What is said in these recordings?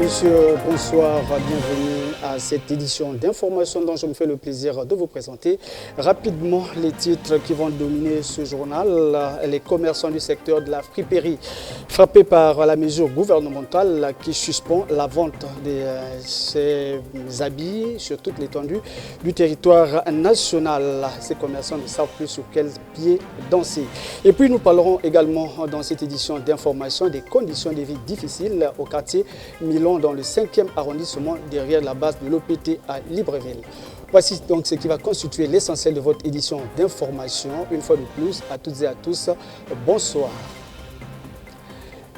messieurs, bonsoir, bienvenue à cette édition d'information dont je me fais le plaisir de vous présenter rapidement les titres qui vont dominer ce journal. Les commerçants du secteur de la friperie frappés par la mesure gouvernementale qui suspend la vente de ces habits sur toute l'étendue du territoire national. Ces commerçants ne savent plus sur quel pied danser. Et puis nous parlerons également dans cette édition d'information des conditions de vie difficiles au quartier Milon dans le 5e arrondissement derrière la base de l'OPT à Libreville. Voici donc ce qui va constituer l'essentiel de votre édition d'information. Une fois de plus, à toutes et à tous, bonsoir.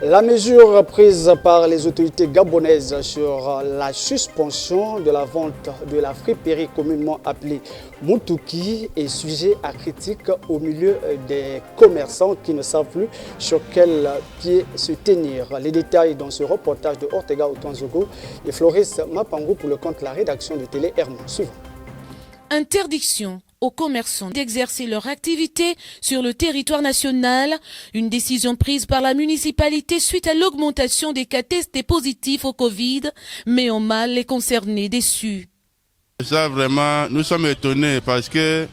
La mesure prise par les autorités gabonaises sur la suspension de la vente de la friperie communément appelée Mutuki est sujet à critique au milieu des commerçants qui ne savent plus sur quel pied se tenir. Les détails dans ce reportage de Ortega Otonzogo et Floris Mapango pour le compte de la rédaction de Télé Hermon. Suivant. Interdiction aux commerçants d'exercer leur activité sur le territoire national, une décision prise par la municipalité suite à l'augmentation des cas testés positifs au Covid, met en mal les concernés déçus. Ça vraiment, nous sommes étonnés parce que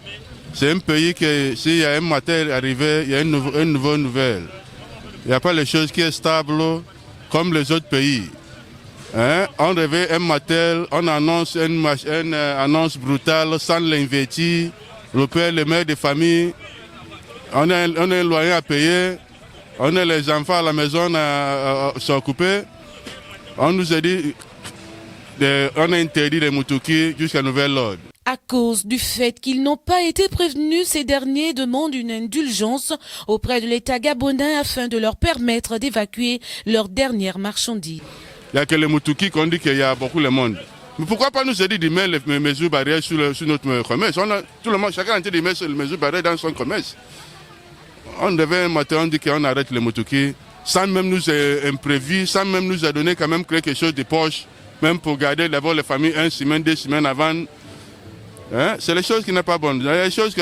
c'est un pays que s'il y a un matin arrivé, il y a une nouvelle nouvelle. Il n'y a pas les choses qui sont stables comme les autres pays. Hein? On réveille un matin, on annonce une annonce brutale sans l'investir. Le père, le mère de famille, on a un loyer à payer, on a les enfants à la maison à s'occuper. On nous a dit, on a interdit les Mutuki jusqu'à nouvel ordre. À cause du fait qu'ils n'ont pas été prévenus, ces derniers demandent une indulgence auprès de l'État gabonais afin de leur permettre d'évacuer leurs dernières marchandises. Il n'y a que les Mutuki qu'on dit qu'il y a beaucoup de monde. Mais pourquoi pas nous aider de mettre les mesures barrières sur notre commerce? Tout le monde, chacun a été de mettre les mesures barrières dans son commerce. On devait un matin, on dit qu'on arrête les Mutuki, sans même nous imprévu, sans même nous a donné quand même quelque chose de poche, même pour garder d'abord les familles 1 semaine, 2 semaines avant. Hein? C'est les choses qui n'est pas bonnes. Il y a des choses que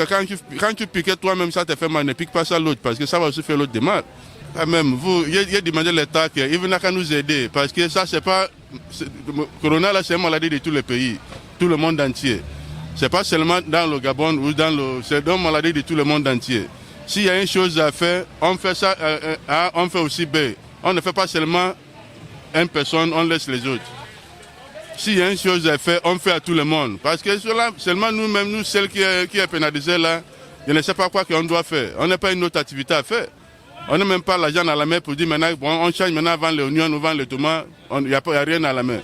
quand tu piques toi-même, ça te fait mal, ne pique pas ça l'autre, parce que ça va aussi faire l'autre de mal. Même vous, il a demandé l'État qu'il venait qu'à nous aider, parce que ça, c'est pas. Corona, là, c'est une maladie de tous les pays, tout le monde entier. C'est pas seulement dans le Gabon ou c'est une maladie de tout le monde entier. S'il y a une chose à faire, on fait ça, on fait aussi bien. On ne fait pas seulement une personne, on laisse les autres. S'il y a une chose à faire, on fait à tout le monde. Parce que seulement nous-mêmes, nous, celles qui est pénalisée là, je ne sais pas quoi qu'on doit faire. On n'a pas une autre activité à faire. On n'a même pas l'argent à la main pour dire maintenant, bon, on change maintenant, vend les oignons, on vend les tomates, il n'y a rien à la main.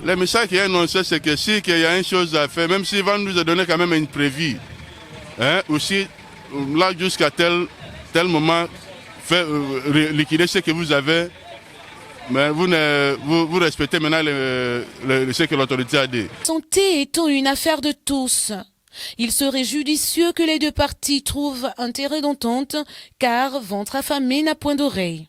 Le message qui est annoncé, c'est que s'il y a une chose à faire, même s'ils vont nous donner quand même une prévue, hein, aussi, là, jusqu'à tel moment, liquider ce que vous avez, mais vous respectez maintenant ce que l'autorité a dit. Santé étant une affaire de tous, il serait judicieux que les deux parties trouvent un terrain d'entente, car ventre affamé n'a point d'oreille.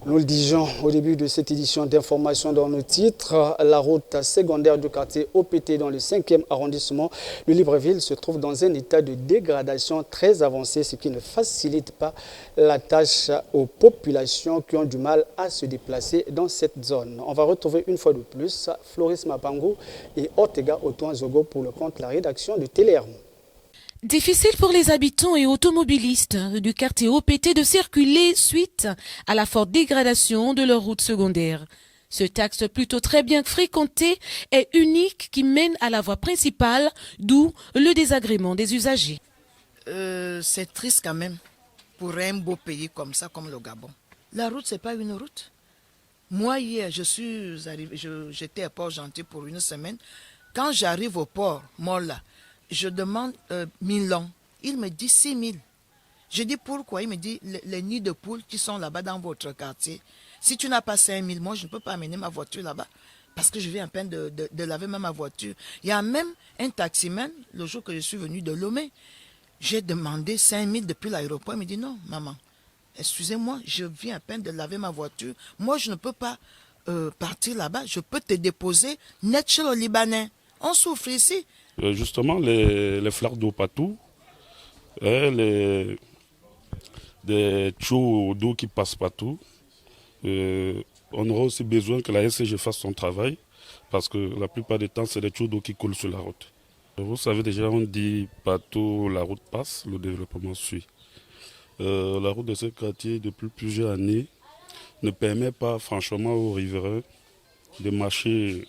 Nous le disions au début de cette édition d'information dans nos titres, la route secondaire du quartier OPT dans le 5e arrondissement de Libreville se trouve dans un état de dégradation très avancé, ce qui ne facilite pas la tâche aux populations qui ont du mal à se déplacer dans cette zone. On va retrouver une fois de plus Floris Mapango et Ortega Otonzogo pour le compte de la rédaction de Télé Hermon. Difficile pour les habitants et automobilistes du quartier OPT de circuler suite à la forte dégradation de leur route secondaire. Ce axe plutôt très bien fréquenté est unique qui mène à la voie principale, d'où le désagrément des usagers. C'est triste quand même pour un beau pays comme ça, comme le Gabon. La route, c'est pas une route. Moi, hier, j'étais à Port-Gentil pour une semaine. Quand j'arrive au port, moi là, je demande 1000 longs. Il me dit 6000. Je dis pourquoi? Il me dit les nids de poules qui sont là-bas dans votre quartier. Si tu n'as pas 5000, moi je ne peux pas amener ma voiture là-bas parce que je viens à peine de laver même ma voiture. Il y a même un taximan, le jour que je suis venu de Lomé, j'ai demandé 5000 depuis l'aéroport. Il me dit non, maman, excusez-moi, je viens à peine de laver ma voiture. Moi je ne peux pas partir là-bas. Je peux te déposer net chez le Libanais. On souffre ici. Justement, les fleurs d'eau partout, des tuyaux d'eau qui passent partout. On aura aussi besoin que la SCG fasse son travail, parce que la plupart du temps, c'est des tuyaux d'eau qui coulent sur la route. Vous savez déjà, on dit partout la route passe, le développement suit. La route de ce quartier, depuis plusieurs années, ne permet pas franchement aux riverains de marcher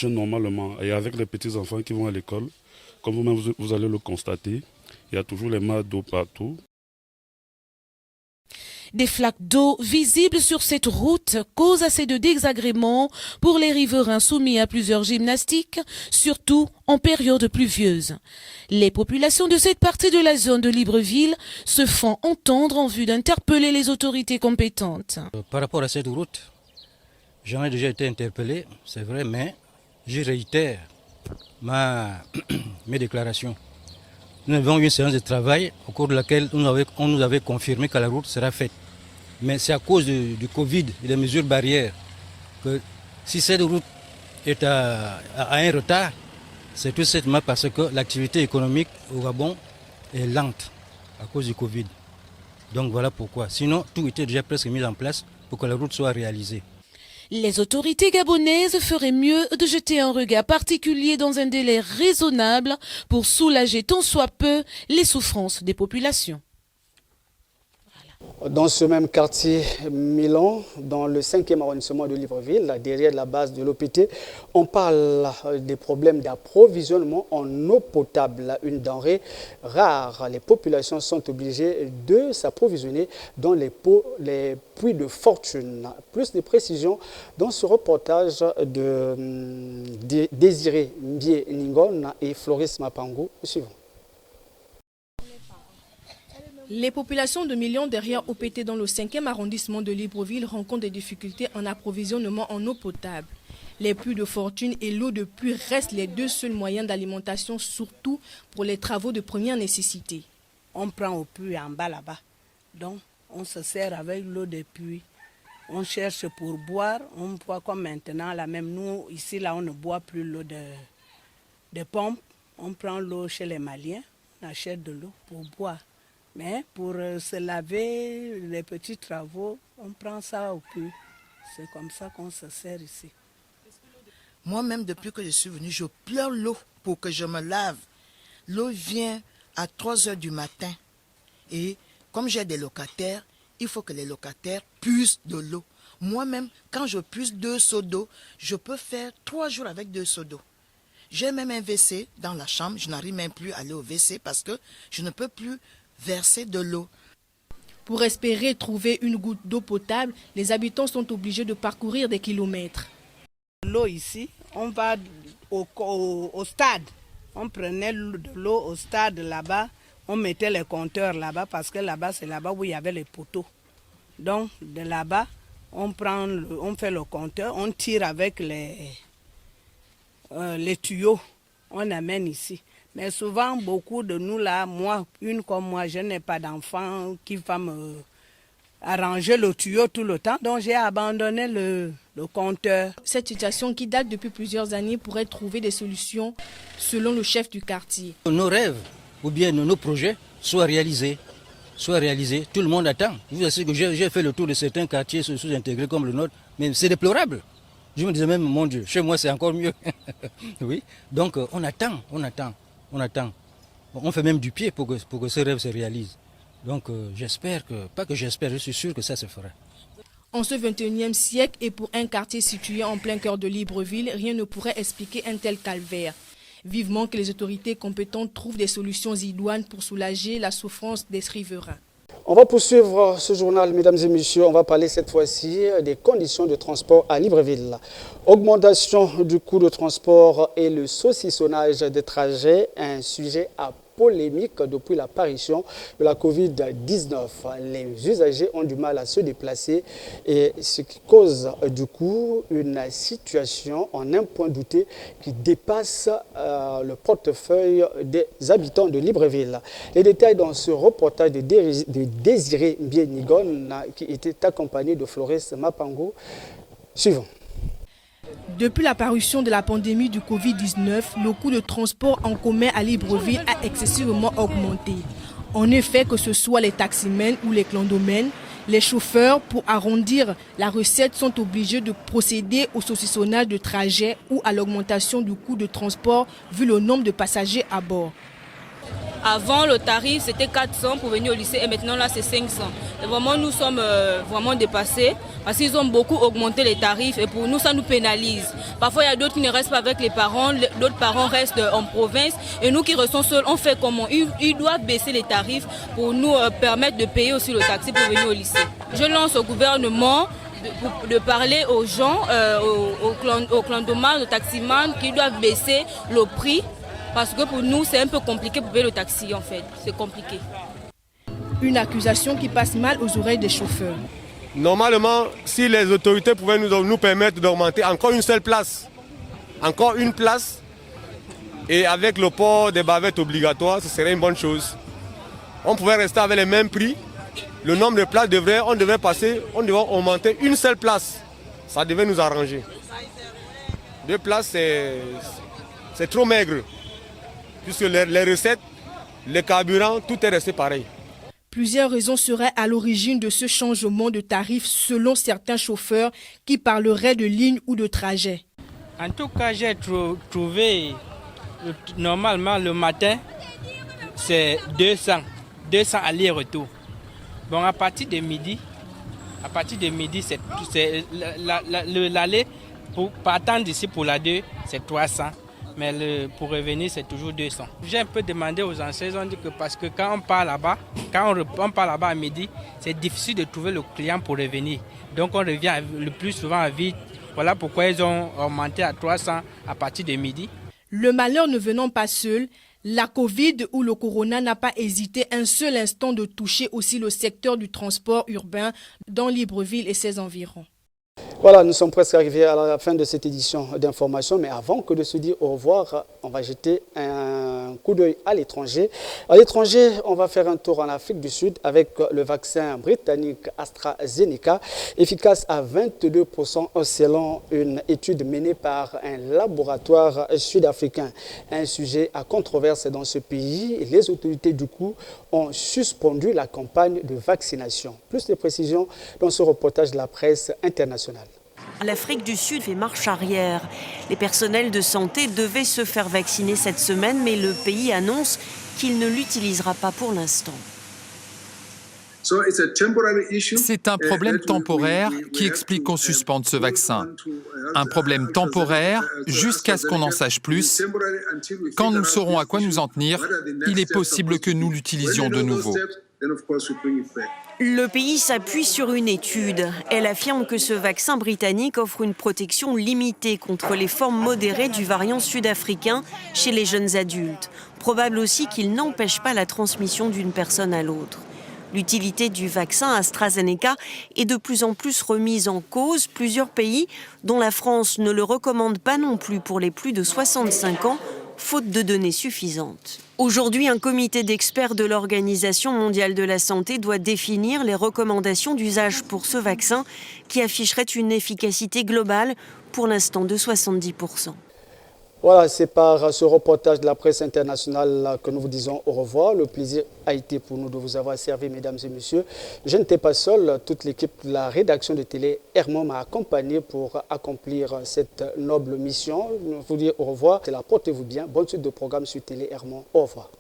normalement. Et avec les petits-enfants qui vont à l'école, comme vous-même vous allez le constater, il y a toujours les mares d'eau partout. Des flaques d'eau visibles sur cette route causent assez de désagréments pour les riverains soumis à plusieurs gymnastiques, surtout en période pluvieuse. Les populations de cette partie de la zone de Libreville se font entendre en vue d'interpeller les autorités compétentes. Par rapport à cette route, j'en ai déjà été interpellé, c'est vrai, mais je réitère mes déclarations. Nous avons eu une séance de travail au cours de laquelle on nous avait confirmé que la route sera faite. Mais c'est à cause du Covid et des mesures barrières que si cette route est à un retard, c'est tout simplement parce que l'activité économique au Gabon est lente à cause du Covid. Donc voilà pourquoi. Sinon, tout était déjà presque mis en place pour que la route soit réalisée. Les autorités gabonaises feraient mieux de jeter un regard particulier dans un délai raisonnable pour soulager tant soit peu les souffrances des populations. Dans ce même quartier Milan, dans le 5e arrondissement de Libreville, derrière la base de l'OPT, on parle des problèmes d'approvisionnement en eau potable, une denrée rare. Les populations sont obligées de s'approvisionner dans les puits de fortune. Plus de précisions dans ce reportage de Désiré Mbie Ningon et Floris Mapango. Suivons. Les populations de Million derrière OPT dans le 5e arrondissement de Libreville rencontrent des difficultés en approvisionnement en eau potable. Les puits de fortune et l'eau de pluie restent les deux seuls moyens d'alimentation, surtout pour les travaux de première nécessité. On prend au puits en bas là-bas, donc on se sert avec l'eau des puits. On cherche pour boire, on boit comme maintenant, là même nous, ici là on ne boit plus l'eau de pompe. On prend l'eau chez les Maliens, on achète de l'eau pour boire. Mais pour se laver, les petits travaux, on prend ça au puits. C'est comme ça qu'on se sert ici. Moi-même, depuis que je suis venue, je pleure l'eau pour que je me lave. L'eau vient à 3 heures du matin. Et comme j'ai des locataires, il faut que les locataires puissent de l'eau. Moi-même, quand je puisse 2 seaux d'eau, je peux faire 3 jours avec 2 seaux d'eau. J'ai même un WC dans la chambre. Je n'arrive même plus à aller au WC parce que je ne peux plus verser de l'eau. Pour espérer trouver une goutte d'eau potable, les habitants sont obligés de parcourir des kilomètres. L'eau ici, on va au stade. On prenait de l'eau au stade là-bas, on mettait les compteurs là-bas parce que là-bas, c'est là-bas où il y avait les poteaux. Donc de là-bas, on fait le compteur, on tire avec les tuyaux, on amène ici. Mais souvent, beaucoup de nous là, une comme moi, je n'ai pas d'enfant qui va me arranger le tuyau tout le temps. Donc j'ai abandonné le compteur. Cette situation qui date depuis plusieurs années pourrait trouver des solutions selon le chef du quartier. Nos rêves ou bien nos projets soient réalisés. Tout le monde attend. Je vous assure que j'ai fait le tour de certains quartiers sous-intégrés comme le nôtre, mais c'est déplorable. Je me disais même, mon Dieu, chez moi c'est encore mieux. Oui. Donc on attend. On fait même du pied pour que ce rêve se réalise. Donc j'espère je suis sûr que ça se fera. En ce 21e siècle et pour un quartier situé en plein cœur de Libreville, rien ne pourrait expliquer un tel calvaire. Vivement que les autorités compétentes trouvent des solutions idoines pour soulager la souffrance des riverains. On va poursuivre ce journal, mesdames et messieurs. On va parler cette fois-ci des conditions de transport à Libreville. Augmentation du coût de transport et le saucissonnage des trajets, un sujet à polémique depuis l'apparition de la Covid-19. Les usagers ont du mal à se déplacer et ce qui cause du coup une situation en un point douté qui dépasse le portefeuille des habitants de Libreville. Les détails dans ce reportage de Désiré Mbie Ningon qui était accompagné de Floris Mapango. Suivons. Depuis l'apparition de la pandémie du Covid-19, le coût de transport en commun à Libreville a excessivement augmenté. En effet, que ce soit les taximens ou les clandomènes, les chauffeurs, pour arrondir la recette, sont obligés de procéder au saucissonnage de trajet ou à l'augmentation du coût de transport vu le nombre de passagers à bord. Avant, le tarif, c'était 400 pour venir au lycée et maintenant, là, c'est 500. Et vraiment, nous sommes vraiment dépassés parce qu'ils ont beaucoup augmenté les tarifs et pour nous, ça nous pénalise. Parfois, il y a d'autres qui ne restent pas avec les parents, d'autres parents restent en province et nous qui restons seuls, on fait comment? Ils doivent baisser les tarifs pour nous permettre de payer aussi le taxi pour venir au lycée. Je lance au gouvernement de parler aux gens, aux clandomans, aux taximans, qui doivent baisser le prix. Parce que pour nous, c'est un peu compliqué pour payer le taxi en fait. C'est compliqué. Une accusation qui passe mal aux oreilles des chauffeurs. Normalement, si les autorités pouvaient nous permettre d'augmenter encore une seule place, encore une place, et avec le port des bavettes obligatoires, ce serait une bonne chose. On pouvait rester avec les mêmes prix. Le nombre de places on devait augmenter une seule place. Ça devait nous arranger. 2 places, c'est trop maigre. Puisque les recettes, les carburants, tout est resté pareil. Plusieurs raisons seraient à l'origine de ce changement de tarif selon certains chauffeurs qui parleraient de ligne ou de trajet. En tout cas, j'ai trouvé, normalement le matin, c'est 200 aller-retour. Bon, à partir de midi, c'est l'aller, partant d'ici pour la 2, c'est 300. Mais pour revenir, c'est toujours 200. J'ai un peu demandé aux enseignants, on dit que parce que quand on part là-bas, à midi, c'est difficile de trouver le client pour revenir. Donc on revient le plus souvent à vide. Voilà pourquoi ils ont augmenté à 300 à partir de midi. Le malheur ne venant pas seul, la Covid ou le Corona n'a pas hésité un seul instant de toucher aussi le secteur du transport urbain dans Libreville et ses environs. Voilà, nous sommes presque arrivés à la fin de cette édition d'information, mais avant que de se dire au revoir, on va jeter un coup d'œil à l'étranger. À l'étranger, on va faire un tour en Afrique du Sud avec le vaccin britannique AstraZeneca, efficace à 22% selon une étude menée par un laboratoire sud-africain. Un sujet à controverse dans ce pays. Les autorités du coup ont suspendu la campagne de vaccination. Plus de précisions dans ce reportage de la presse internationale. L'Afrique du Sud fait marche arrière. Les personnels de santé devaient se faire vacciner cette semaine, mais le pays annonce qu'il ne l'utilisera pas pour l'instant. C'est un problème temporaire qui explique qu'on suspende ce vaccin. Un problème temporaire jusqu'à ce qu'on en sache plus. Quand nous saurons à quoi nous en tenir, il est possible que nous l'utilisions de nouveau. Le pays s'appuie sur une étude. Elle affirme que ce vaccin britannique offre une protection limitée contre les formes modérées du variant sud-africain chez les jeunes adultes. Probable aussi qu'il n'empêche pas la transmission d'une personne à l'autre. L'utilité du vaccin AstraZeneca est de plus en plus remise en cause. Plusieurs pays, dont la France, ne le recommandent pas non plus pour les plus de 65 ans, faute de données suffisantes. Aujourd'hui, un comité d'experts de l'Organisation mondiale de la santé doit définir les recommandations d'usage pour ce vaccin qui afficherait une efficacité globale, pour l'instant de 70%. Voilà, c'est par ce reportage de la presse internationale que nous vous disons au revoir. Le plaisir a été pour nous de vous avoir servi, mesdames et messieurs. Je n'étais pas seul, toute l'équipe de la rédaction de Télé Hermon m'a accompagné pour accomplir cette noble mission. Je vous dis au revoir. Portez-vous bien. Bonne suite de programme sur Télé Hermon. Au revoir.